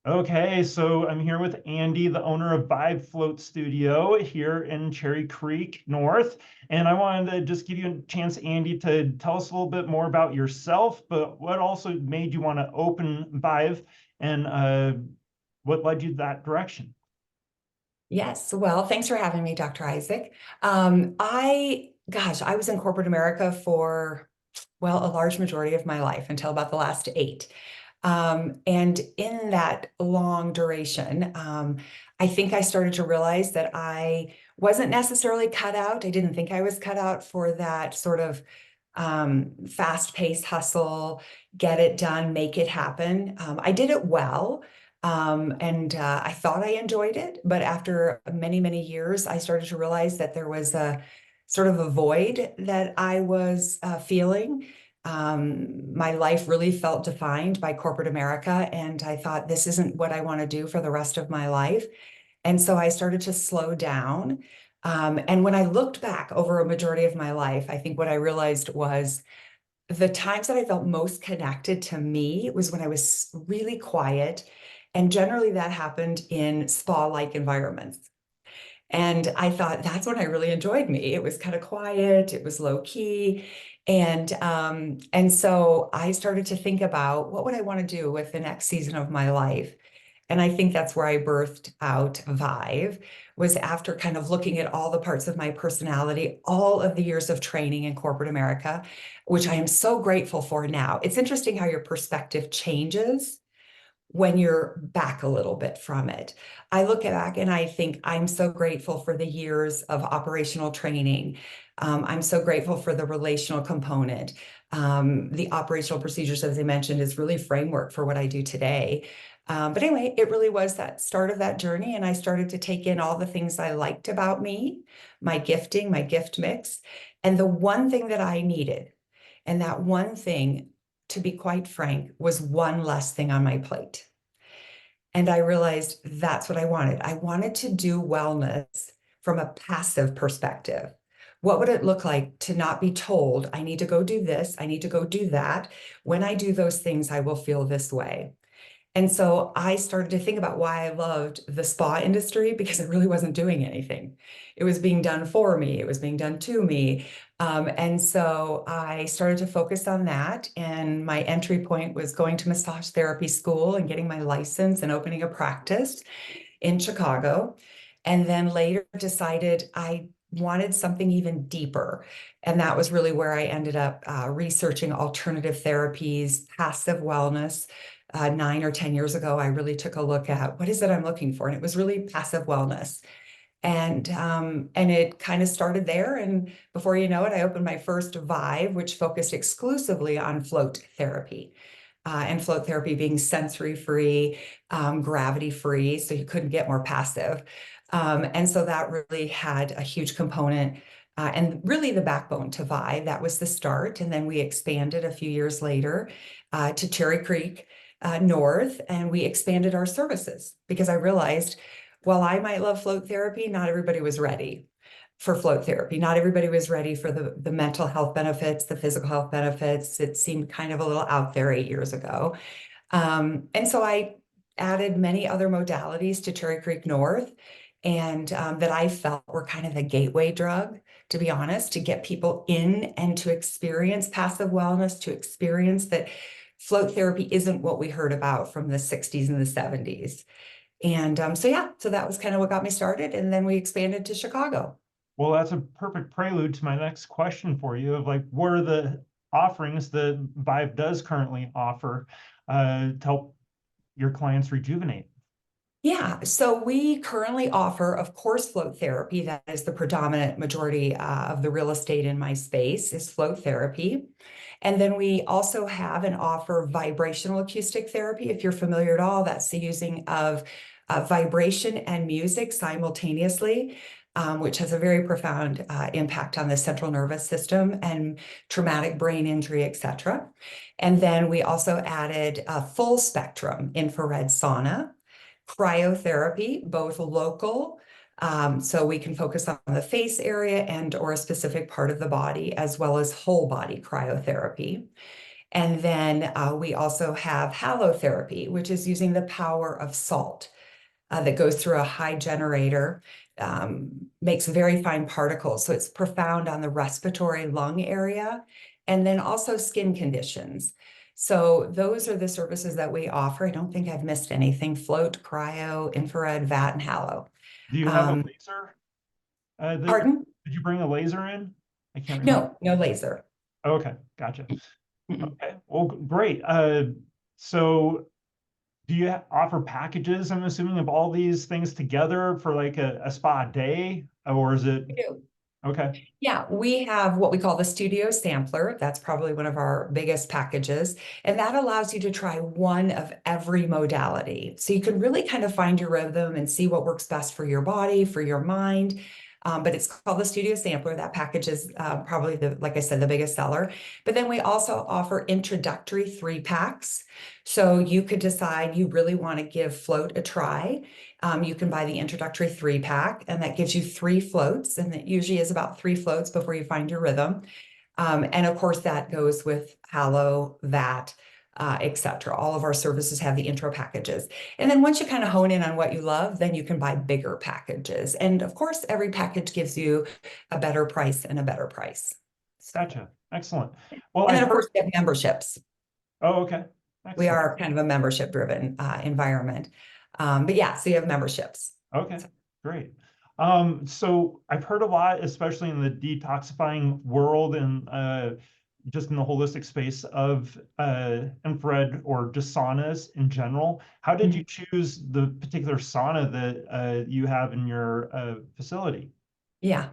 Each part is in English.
Okay, so I'm here with Andy, the owner of VIVE Float Studio here in Cherry Creek North. And I wanted to just give you a chance, Andy, to tell us a little bit more about yourself, but what also made you want to open VIVE and what led you that direction? Yes, well, thanks for having me, Dr. Isaac. I was in corporate America for, well, a large majority of my life until about the last 8. And in that long duration, I think I started to realize that I wasn't necessarily cut out. I didn't think I was cut out for that sort of fast-paced hustle, get it done, make it happen. I did it well. And I thought I enjoyed it, but after many, many years, I started to realize that there was a sort of a void that I was feeling. My life really felt defined by corporate America, and I thought this isn't what I want to do for the rest of my life. And so I started to slow down. And when I looked back over a majority of my life, I think what I realized was the times that I felt most connected to me was when I was really quiet. And generally that happened in spa-like environments. And I thought that's when I really enjoyed me. It was kind of quiet, it was low key. And so I started to think about what would I want to do with the next season of my life. And I think that's where I birthed out Vive, was after kind of looking at all the parts of my personality, all of the years of training in corporate America, which I am so grateful for now. It's interesting how your perspective changes when you're back a little bit from it. I look back and I think I'm so grateful for the years of operational training. I'm so grateful for the relational component. The operational procedures, as I mentioned, is really framework for what I do today. But anyway, it really was that start of that journey. And I started to take in all the things I liked about me, my gifting, my gift mix. And the one thing that I needed, and that one thing, to be quite frank, was one less thing on my plate. And I realized that's what I wanted. I wanted to do wellness from a passive perspective. What would it look like to not be told, I need to go do this, I need to go do that. When I do those things, I will feel this way. And so I started to think about why I loved the spa industry because it really wasn't doing anything. It was being done for me, it was being done to me. And so I started to focus on that. And my entry point was going to massage therapy school and getting my license and opening a practice in Chicago. And then later decided I wanted something even deeper. And that was really where I ended up researching alternative therapies, passive wellness. 9 or 10 years ago, I really took a look at what is it I'm looking for, and it was really passive wellness. And it kind of started there. And before you know it, I opened my first Vive, which focused exclusively on float therapy. And float therapy being sensory free, gravity free, so you couldn't get more passive. And so that really had a huge component and really the backbone to Vive. That was the start. And then we expanded a few years later to Cherry Creek North, and we expanded our services because I realized while I might love float therapy, not everybody was ready for float therapy. Not everybody was ready for the mental health benefits, the physical health benefits. It seemed kind of a little out there 8 years ago. And so I added many other modalities to Cherry Creek North and that I felt were kind of the gateway drug, to be honest, to get people in and to experience passive wellness, to experience that float therapy isn't what we heard about from the 60s and the 70s. And so that was kind of what got me started. And then we expanded to Chicago. Well, that's a perfect prelude to my next question for you of like, what are the offerings that VIVE does currently offer to help your clients rejuvenate? Yeah, so we currently offer, of course, float therapy. That is the predominant majority of the real estate in my space is float therapy. And then we also have and offer vibrational acoustic therapy. If you're familiar at all, that's the using of vibration and music simultaneously, which has a very profound impact on the central nervous system and traumatic brain injury, etc. And then we also added a full spectrum infrared sauna, cryotherapy, both local, so we can focus on the face area and or a specific part of the body, as well as whole body cryotherapy. And then we also have halotherapy, which is using the power of salt that goes through a high generator, makes very fine particles. So it's profound on the respiratory lung area, and then also skin conditions. So those are the services that we offer. I don't think I've missed anything: float, cryo, infrared, VAT, and halo. Do you have a Um, laser? Pardon? Did you bring a laser in? I can't remember. No, no laser. Okay, gotcha. Mm-mm. Okay, well, great. So do you offer packages, I'm assuming, of all these things together for like a spa day, or is it? We do. Okay, Yeah, we have what we call the studio sampler. That's probably one of our biggest packages. And that allows you to try one of every modality. So you can really kind of find your rhythm and see what works best for your body, for your mind. But it's called the studio sampler. That package is probably like I said, the biggest seller. But then we also offer introductory 3-packs. So you could decide you really want to give float a try. You can buy the introductory 3-pack, and that gives you 3 floats, and it usually is about 3 floats before you find your rhythm. And of course, that goes with Halo, VAT, etc. All of our services have the intro packages. And then once you kind of hone in on what you love, then you can buy bigger packages. And of course, every package gives you a better price and a better price. So, gotcha. Excellent. Well, and I've then of heard. course, we have memberships. Oh, okay. We Excellent. are kind of a membership driven environment. But yeah, so you have memberships. Okay, great. So I've heard a lot, especially in the detoxifying world and just in the holistic space of infrared or just saunas in general. How did you choose the particular sauna that you have in your facility? Yeah.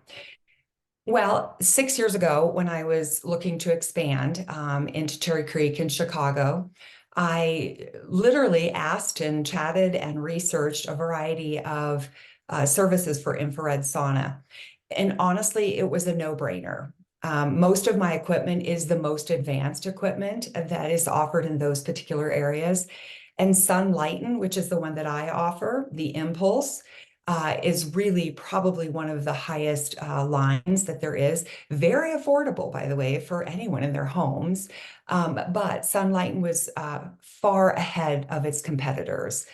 Well, 6 years ago, when I was looking to expand into Cherry Creek in Chicago, I literally asked and chatted and researched a variety of services for infrared sauna. And honestly, it was a no-brainer. Most of my equipment is the most advanced equipment that is offered in those particular areas. And Sunlighten, which is the one that I offer, the Impulse, is really probably one of the highest lines that there is. Very affordable, by the way, for anyone in their homes. But Sunlighten was far ahead of its competitors.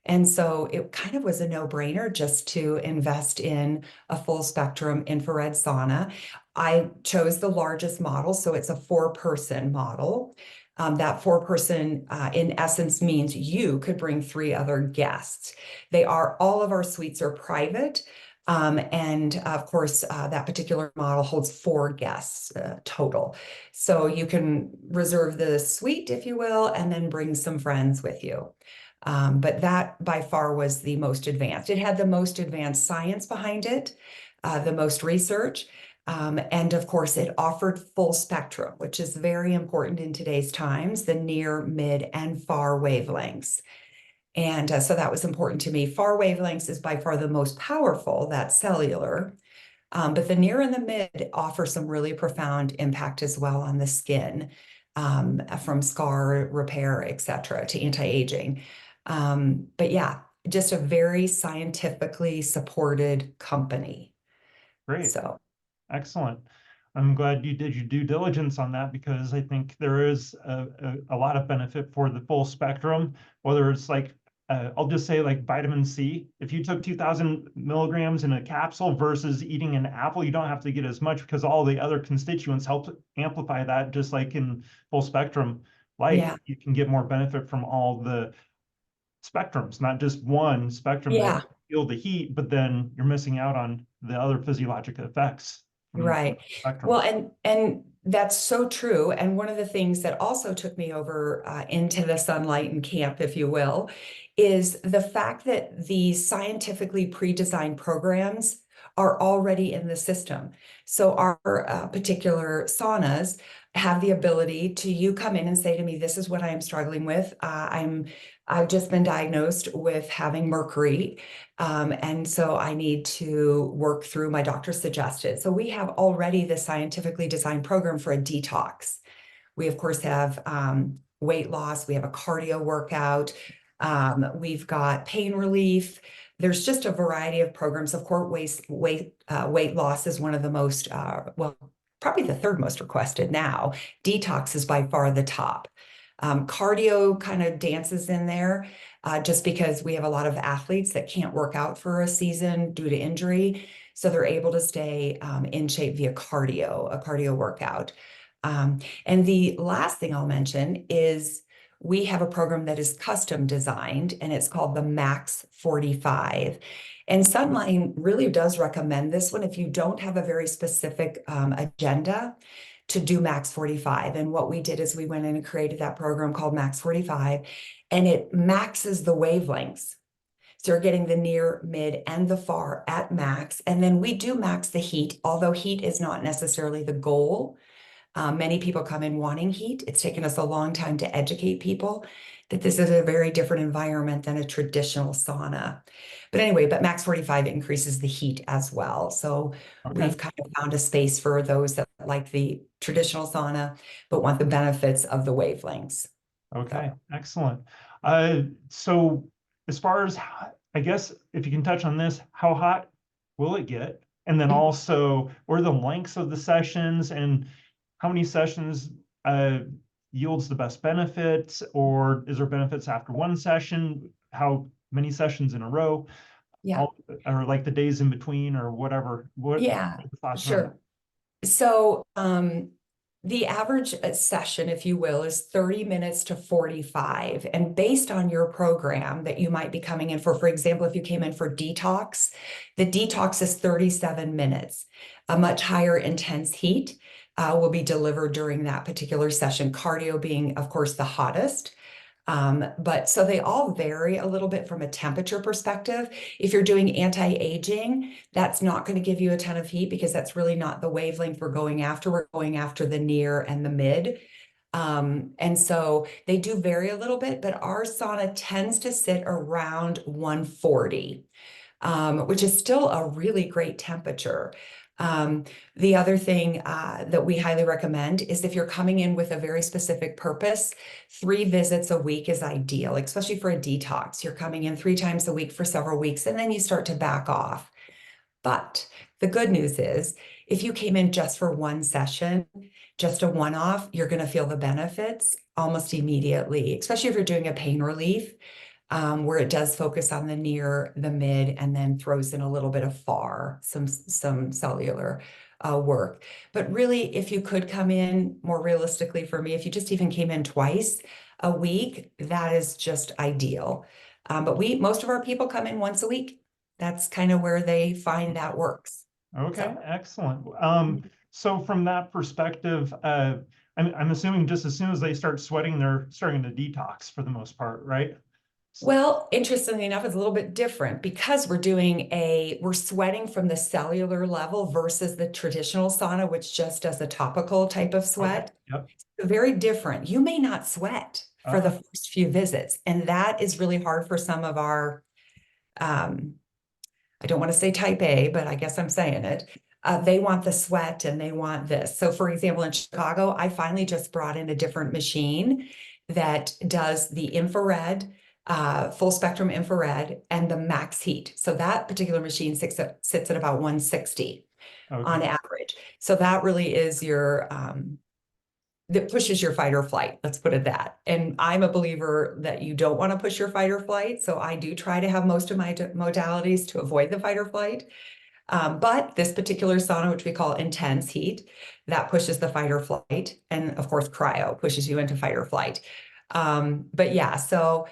And so it kind of was a no-brainer just to invest in a full spectrum infrared sauna. I chose the largest model, so it's a 4-person model. That 4-person, in essence, means you could bring 3 other guests. All of our suites are private. And of course, that particular model holds 4 guests total. So you can reserve the suite, if you will, and then bring some friends with you. But that by far was the most advanced. It had the most advanced science behind it, the most research. And of course, it offered full spectrum, which is very important in today's times, the near, mid, and far wavelengths. And so that was important to me. Far wavelengths is by far the most powerful, that's cellular. But the near and the mid offer some really profound impact as well on the skin, from scar repair, et cetera, to anti-aging. But yeah, just a very scientifically supported company. Great. So Excellent. I'm glad you did your due diligence on that because I think there is a lot of benefit for the full spectrum, whether it's like, I'll just say like vitamin C. If you took 2,000 milligrams in a capsule versus eating an apple, you don't have to get as much because all the other constituents help amplify that, just like in full spectrum light. yeah, You can get more benefit from all the spectrums, not just one spectrum that yeah, feel the heat, but then you're missing out on the other physiologic effects from right. spectrum. Well, and that's so true. And one of the things that also took me over into the sunlight and camp, if you will, is the fact that these scientifically pre-designed programs are already in the system. So our particular saunas have the ability to you come in and say to me, this is what I am struggling with. I've just been diagnosed with having mercury. And so I need to work through my doctor suggested. So we have already the scientifically designed program for a detox. We, of course, have weight loss. We have a cardio workout. We've got pain relief. There's just a variety of programs. Of course, weight loss is one of the most, well, probably the third most requested now. Detox is by far the top. Cardio kind of dances in there just because we have a lot of athletes that can't work out for a season due to injury. So they're able to stay in shape via cardio, a cardio workout. And the last thing I'll mention is we have a program that is custom designed, and it's called the Max 45. And Sunline really does recommend this one if you don't have a very specific agenda to do Max 45. And what we did is we went in and created that program called Max 45, and it maxes the wavelengths. So you're getting the near, mid, and the far at max. And then we do max the heat, although heat is not necessarily the goal. Many people come in wanting heat. It's taken us a long time to educate people that this is a very different environment than a traditional sauna. But anyway, but Max 45 increases the heat as well. So Okay. we've kind of found a space for those that like the traditional sauna, but want the benefits of the wavelengths. Okay, So, excellent. So as far as, I guess, if you can touch on this, how hot will it get? And then also, what are the lengths of the sessions and how many sessions yields the best benefits? Or is there benefits after one session? How many sessions in a row? yeah, All, or like the days in between or whatever? What yeah, are the thoughts around sure. So the average session, if you will, is 30 minutes to 45. And based on your program that you might be coming in for example, if you came in for detox, the detox is 37 minutes. A much higher intense heat will be delivered during that particular session, cardio being, of course, the hottest. But so they all vary a little bit from a temperature perspective. If you're doing anti-aging, that's not going to give you a ton of heat because that's really not the wavelength we're going after. We're going after the near and the mid. And so they do vary a little bit, but our sauna tends to sit around 140, which is still a really great temperature. The other thing that we highly recommend is if you're coming in with a very specific purpose, 3 visits a week is ideal, especially for a detox. You're coming in 3 times a week for several weeks, and then you start to back off. But the good news is, if you came in just for one session, just a one-off, you're going to feel the benefits almost immediately, especially if you're doing a pain relief, where it does focus on the near, the mid, and then throws in a little bit of far, some cellular work. But really, if you could come in more realistically for me, if you just even came in twice a week, that is just ideal. But most of our people come in once a week. That's kind of where they find that works. Okay, So, excellent. So from that perspective, I'm assuming just as soon as they start sweating, they're starting to detox for the most part, right? well, interestingly enough, it's a little bit different because we're sweating from the cellular level versus the traditional sauna, which just does a topical type of Okay, sweat. yep. Very different. You may not sweat for the first few visits, and that is really hard for some of our, I don't want to say type A, but I guess I'm saying it. They want the sweat and they want this. So for example, in Chicago, I finally just brought in a different machine that does the infrared, full spectrum infrared and the max heat. So that particular machine sits at about 160 on Okay. average. So that really is your, that pushes your fight or flight. Let's put it that. And I'm a believer that you don't want to push your fight or flight. So I do try to have most of my modalities to avoid the fight or flight. But this particular sauna, which we call intense heat, that pushes the fight or flight. And of course, cryo pushes you into fight or flight. But yeah, so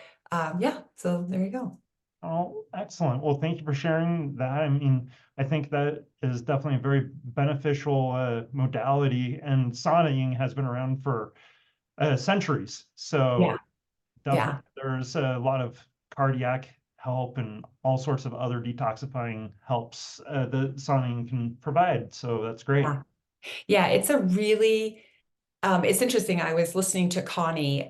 so there you go. Oh, excellent. Well, thank you for sharing that. I mean, I think that is definitely a very beneficial modality, and saunaing has been around for centuries. Yeah, So yeah, definitely there's a lot of cardiac help and all sorts of other detoxifying helps that saunaing can provide. So that's great. yeah. Yeah, it's a really it's interesting. I was listening to Connie,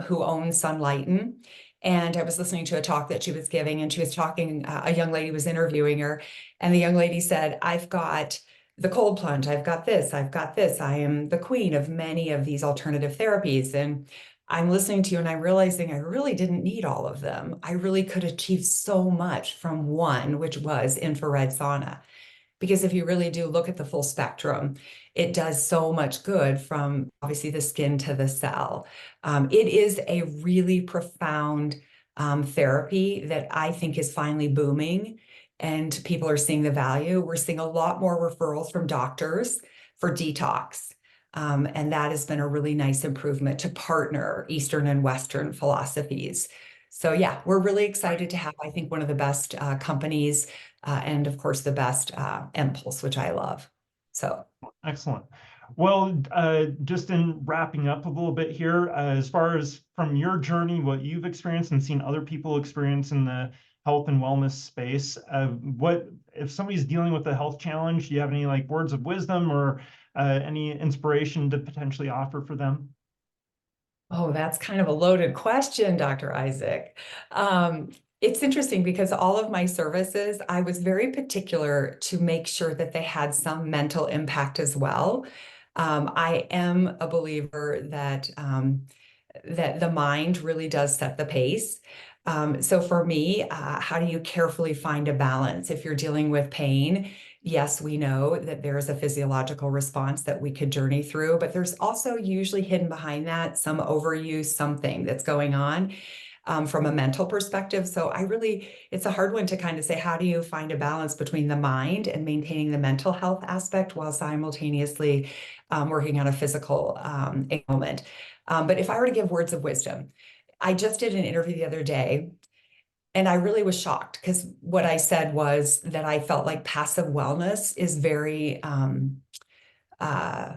who owns Sunlighten, and I was listening to a talk that she was giving, and she was talking, a young lady was interviewing her, and the young lady said, I've got the cold plunge, I've got this, I've got this. I am the queen of many of these alternative therapies. And I'm listening to you and I'm realizing I really didn't need all of them. I really could achieve so much from one, which was infrared sauna. Because if you really do look at the full spectrum, it does so much good from obviously the skin to the cell. It is a really profound therapy that I think is finally booming, and people are seeing the value. We're seeing a lot more referrals from doctors for detox. And that has been a really nice improvement to partner Eastern and Western philosophies. So yeah, we're really excited to have, I think, one of the best companies and of course the best impulse, which I love. So. Excellent. Well, just in wrapping up a little bit here, as far as from your journey, what you've experienced and seen other people experience in the health and wellness space, what if somebody's dealing with a health challenge, do you have any like words of wisdom or any inspiration to potentially offer for them? Oh, that's kind of a loaded question, Dr. Isaac. It's interesting because all of my services, I was very particular to make sure that they had some mental impact as well. I am a believer that the mind really does set the pace. So for me, how do you carefully find a balance if you're dealing with pain? Yes, we know that there is a physiological response that we could journey through, but there's also usually hidden behind that some overuse, something that's going on from a mental perspective. So it's a hard one to kind of say, how do you find a balance between the mind and maintaining the mental health aspect while simultaneously working on a physical ailment? But if I were to give words of wisdom, I just did an interview the other day and I really was shocked because what I said was that I felt like passive wellness is very uh,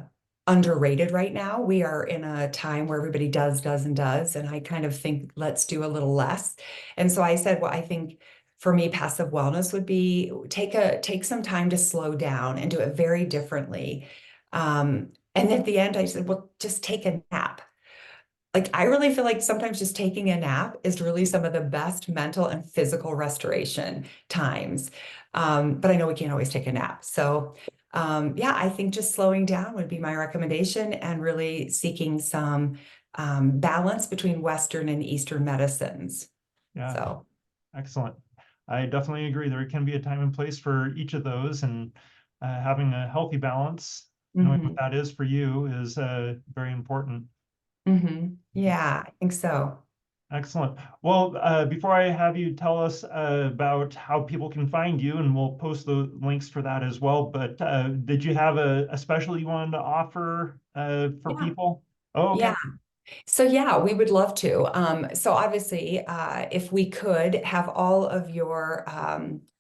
underrated right now. We are in a time where everybody does, and does. And I kind of think, let's do a little less. And so I said, well, I think for me, passive wellness would be take some time to slow down and do it very differently. And at the end, I said, well, just take a nap. Like, I really feel like sometimes just taking a nap is really some of the best mental and physical restoration times. But I know we can't always take a nap. So, yeah, I think just slowing down would be my recommendation and really seeking some balance between Western and Eastern medicines. Yeah, So, excellent. I definitely agree. There can be a time and place for each of those, and having a healthy balance, knowing what mhm, that is for you, is very important. yeah, I think so. Excellent. Well, before I have you tell us about how people can find you, and we'll post the links for that as well, but did you have a special you wanted to offer for Yeah. people? Oh, okay. Yeah. So yeah, we would love to. So obviously, if we could have all of your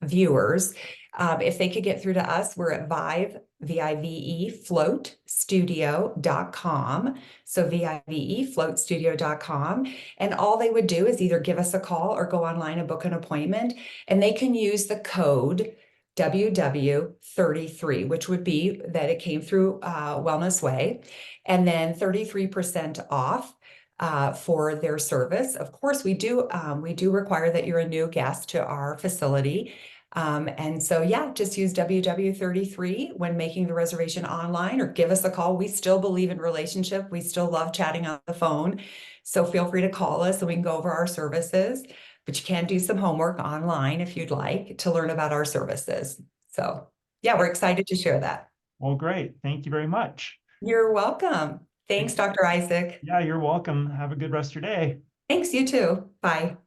viewers, if they could get through to us, we're at VIVE, VIVE, floatstudio.com. So VIVE, floatstudio.com. And all they would do is either give us a call or go online and book an appointment. And they can use the code WW33, which would be that it came through Wellness Way, and then 33% off for their service. Of course, we do require that you're a new guest to our facility. And so, yeah, just use WW33 when making the reservation online or give us a call. We still believe in relationship. We still love chatting on the phone. So feel free to call us and we can go over our services. But you can do some homework online if you'd like to learn about our services. So, yeah, we're excited to share that. Well, great. Thank you very much. You're welcome. Thanks, Dr. Isaac. Yeah, you're welcome. Have a good rest of your day. Thanks, you too. Bye.